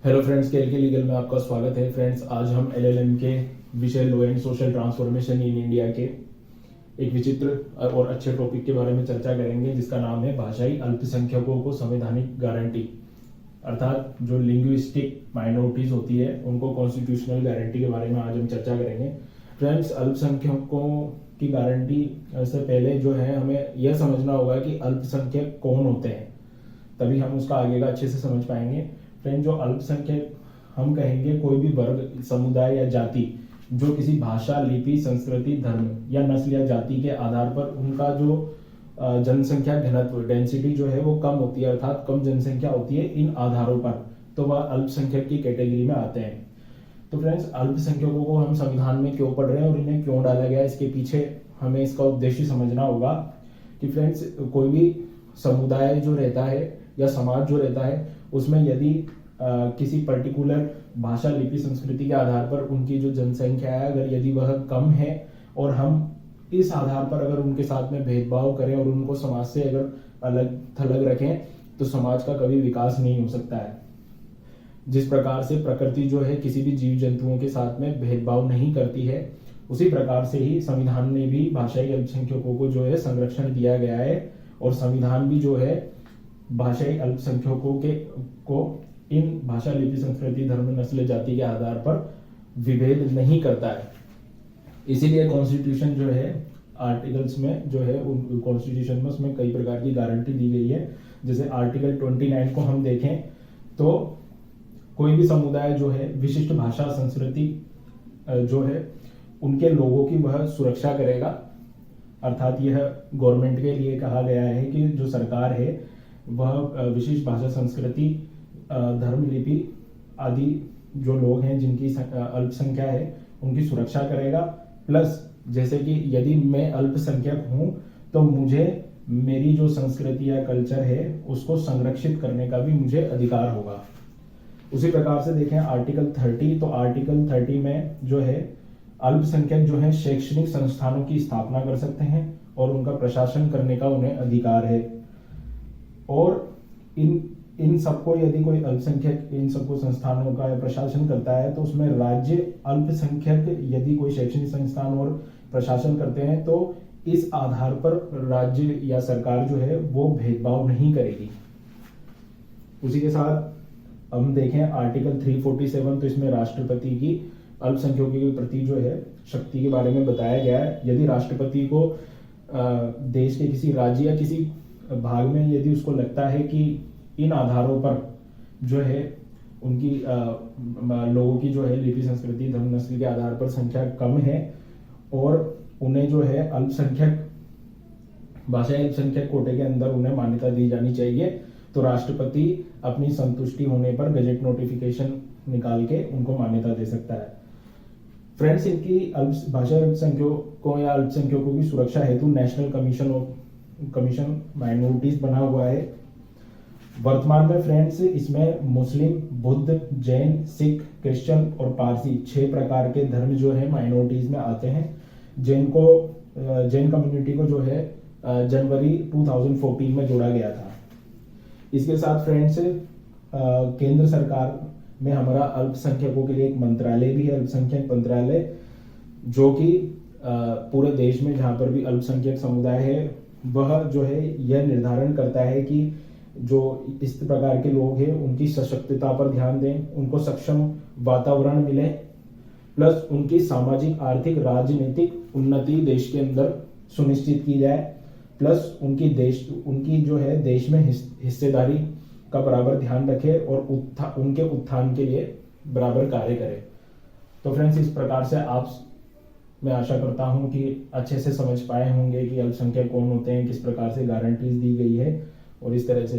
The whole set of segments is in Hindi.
हेलो फ्रेंड्स, के लीगल में आपका स्वागत है। फ्रेंड्स, आज हम एलएलएम के विषय law and social transformation in India के एक विचित्र और अच्छे टॉपिक के बारे में चर्चा करेंगे, जिसका नाम है भाषाई अल्पसंख्यकों को संवैधानिक गारंटी। अर्थात जो लिंग्विस्टिक माइनॉरिटीज होती है उनको कॉन्स्टिट्यूशनल गारंटी के बारे में आज हम चर्चा करेंगे। फ्रेंड्स, अल्पसंख्यकों की गारंटी से पहले जो है हमें यह समझना होगा कि अल्पसंख्यक कौन होते हैं, तभी हम उसका आगे का अच्छे से समझ पाएंगे। फ्रेंड, जो अल्पसंख्यक हम कहेंगे कोई भी वर्ग, समुदाय या जाति जो किसी भाषा, लिपि, संस्कृति, धर्म या नस्ल या जाति के आधार पर उनका जो जनसंख्या घनत्व, डेंसिटी जो है वो कम होती है, अर्थात कम जनसंख्या होती है इन आधारों पर, तो वह अल्पसंख्यक की कैटेगरी में आते हैं। तो फ्रेंड्स, अल्पसंख्यकों को हम संविधान में क्यों पढ़ रहे हैं और इन्हें क्यों डाला गया, इसके पीछे हमें इसका उद्देश्य समझना होगा कि फ्रेंड्स, कोई भी समुदाय जो रहता है या समाज जो रहता है उसमें यदि किसी पर्टिकुलर भाषा, लिपि, संस्कृति के आधार पर उनकी जो जनसंख्या है अगर यदि वह कम है और हम इस आधार पर अगर उनके साथ में भेदभाव करें और उनको समाज से अगर अलग थलग रखें तो समाज का कभी विकास नहीं हो सकता है। जिस प्रकार से प्रकृति जो है किसी भी जीव जंतुओं के साथ में भेदभाव नहीं करती है, उसी प्रकार से ही संविधान में भी भाषाई अल्पसंख्यकों को जो है संरक्षण दिया गया है। और संविधान भी जो है भाषाई अल्पसंख्यकों को इन भाषा, लिपि, संस्कृति, धर्म, नस्ल, जाति के आधार पर विभेद नहीं करता है। इसीलिए कॉन्स्टिट्यूशन जो है आर्टिकल्स में जो है कॉन्स्टिट्यूशन में उसमें कई प्रकार की गारंटी दी गई है। जैसे आर्टिकल 29 को हम देखें तो कोई भी समुदाय जो है विशिष्ट भाषा, संस्कृति जो है उनके लोगों की वह सुरक्षा करेगा। अर्थात यह गवर्नमेंट के लिए कहा गया है कि जो सरकार है वह विशिष्ट भाषा, संस्कृति, धर्म, लिपि आदि जो लोग हैं जिनकी अल्पसंख्या है उनकी सुरक्षा करेगा। प्लस जैसे कि यदि मैं अल्पसंख्यक हूं तो मुझे मेरी जो संस्कृति या कल्चर है उसको संरक्षित करने का भी मुझे अधिकार होगा। उसी प्रकार से देखें आर्टिकल 30, तो आर्टिकल 30 में जो है अल्पसंख्यक जो है शैक्षणिक संस्थानों की स्थापना कर सकते हैं और उनका प्रशासन करने का उन्हें अधिकार है। और इन सबको यदि कोई अल्पसंख्यक इन सबको संस्थानों का प्रशासन करता है तो उसमें राज्य अल्पसंख्यक यदि कोई शैक्षणिक संस्थान और प्रशासन करते हैं तो इस आधार पर राज्य या सरकार जो है वो भेदभाव नहीं करेगी। उसी के साथ हम देखें आर्टिकल 347, तो इसमें राष्ट्रपति की अल्पसंख्यकों के प्रति जो है शक्ति के बारे में बताया गया है। यदि राष्ट्रपति को देश के किसी राज्य या किसी भाग में यदि उसको लगता है कि इन आधारों पर जो है उनकी लोगों की जो है लिपि, संस्कृति, धर्म, नस्ल के आधार पर संख्या कम है और उन्हें जो है अल्पसंख्यक भाषाई अल्पसंख्यक कोटे के अंदर उन्हें मान्यता दी जानी चाहिए, तो राष्ट्रपति अपनी संतुष्टि होने पर गजेट नोटिफिकेशन निकाल के उनको मान्यता दे सकता है। फ्रेंड्स, इनकी भाषाई अल्पसंख्यकों या अल्पसंख्यकों की सुरक्षा हेतु नेशनल कमीशन माइनॉरिटीज बना हुआ है। वर्तमान में फ्रेंड्स इसमें मुस्लिम, बुद्ध, जैन, सिख, क्रिश्चियन और पारसी 6 प्रकार के धर्म जो है माइनॉरिटीज में आते हैं। जैन कम्युनिटी को जो है जनवरी 2014 में जोड़ा गया था। इसके साथ फ्रेंड्स केंद्र सरकार में हमारा अल्पसंख्यकों के लिए एक मंत्रालय भी है, अल्पसंख्यक मंत्रालय, जो कि पूरे देश में जहां पर भी अल्पसंख्यक समुदाय है वह जो है यह निर्धारण करता है कि जो इस प्रकार के लोग हैं उनकी सशक्तता पर ध्यान दें, उनको सक्षम वातावरण मिले, प्लस उनकी सामाजिक, आर्थिक, राजनीतिक उन्नति देश के अंदर सुनिश्चित की जाए, प्लस उनकी जो है देश में हिस्सेदारी का बराबर ध्यान रखे और उनके उत्थान के लिए बराबर कार्य करे। तो फ्रेंड्स, इस प्रकार से मैं आशा करता हूं कि अच्छे से समझ पाए होंगे कि अल्पसंख्यक कौन होते हैं, किस प्रकार से गारंटीज दी गई है और इस तरह से।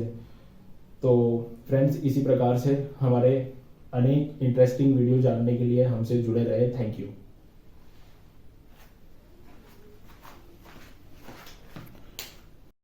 तो फ्रेंड्स, इसी प्रकार से हमारे अनेक इंटरेस्टिंग वीडियो जानने के लिए हमसे जुड़े रहे। Thank you.